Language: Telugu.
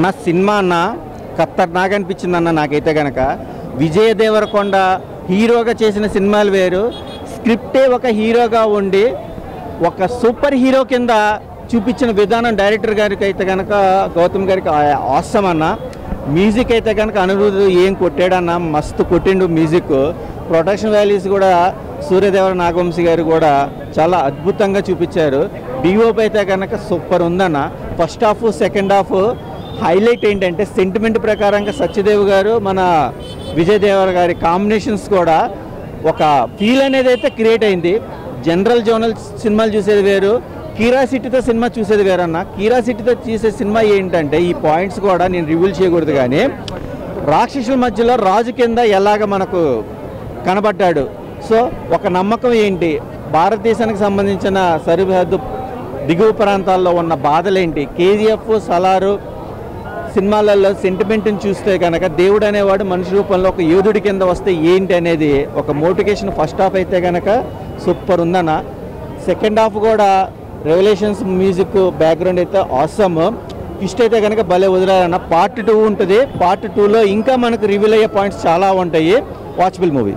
నా సినిమా అన్న ఖతర్నాక్ అనిపించింది నాకైతే గనక విజయ్ దేవరకొండ హీరోగా చేసిన సినిమాలు వేరు, స్క్రిప్టే ఒక హీరోగా ఉండి ఒక సూపర్ హీరో కింద చూపించిన విధానం డైరెక్టర్ గారికి అయితే కనుక గౌతమ్ గారికి ఆసమ్ అన్న. మ్యూజిక్ అయితే కనుక అనిరుద్ధ్ ఏం కొట్టాడన్న, మస్తు కొట్టిండు మ్యూజిక్. ప్రొడక్షన్ వాల్యూస్ కూడా సూర్యదేవర నాగవంశీ గారు కూడా చాలా అద్భుతంగా చూపించారు. డిఓపి అయితే కనుక సూపర్ ఉందన్న. First half second half highlight ఏంటంటే సెంటిమెంట్ ప్రకారంగా సత్యదేవ్ గారు మన విజయ్ దేవర గారి కాంబినేషన్స్ కూడా ఒక ఫీల్ అనేది అయితే క్రియేట్ అయింది. జనరల్ జోనల్ సినిమాలు చూసేది వేరు, క్యూరియాసిటీతో సినిమా చూసేది వేరన్న. క్యూరియాసిటీతో చూసే సినిమా ఏంటంటే ఈ పాయింట్స్ కూడా నేను రివీల్ చేయకూడదు, కానీ రాక్షసుల మధ్యలో రాజు కింద ఎలాగ మనకు కనబడ్డాడు. సో ఒక నమ్మకం ఏంటి, భారతదేశానికి సంబంధించిన సరిహద్దు దిగువ ప్రాంతాల్లో ఉన్న బాధలేంటి, కేజీఎఫ్ సలారు సినిమాలలో సెంటిమెంట్ని చూస్తే కనుక దేవుడు అనేవాడు మనిషి రూపంలో ఒక యోధుడి కింద వస్తే ఏంటి అనేది ఒక మోటివేషన్. ఫస్ట్ హాఫ్ అయితే కనుక సూపర్ ఉందన్న. సెకండ్ హాఫ్ కూడా రెవల్యూషన్స్ మ్యూజిక్ బ్యాక్గ్రౌండ్ అయితే ఆసమ్. ట్విస్ట్ అయితే కనుక భలే వదిలారన్న. పార్ట్ 2 ఉంటుంది. పార్ట్ 2లో ఇంకా మనకు రివీల్ అయ్యే పాయింట్స్ చాలా ఉంటాయి. Watchable movie.